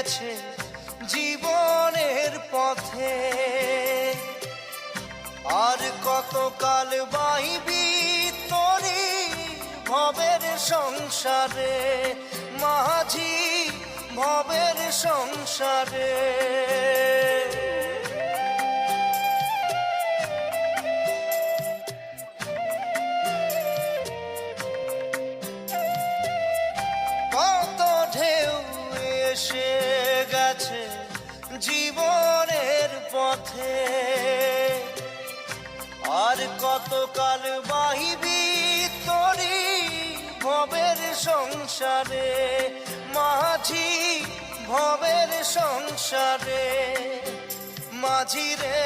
গেছে জীবনের পথে। আর কতকাল বাইবি তোরি ভবের সংসারে, মাঝি ভবের সংসারে। কত ঢেউ এসে গেছে জীবনের পথে, আর কতকাল বাহিবি তোরি ভবের সংসারে, মাঝি ভবের সংসারে। মাঝি রে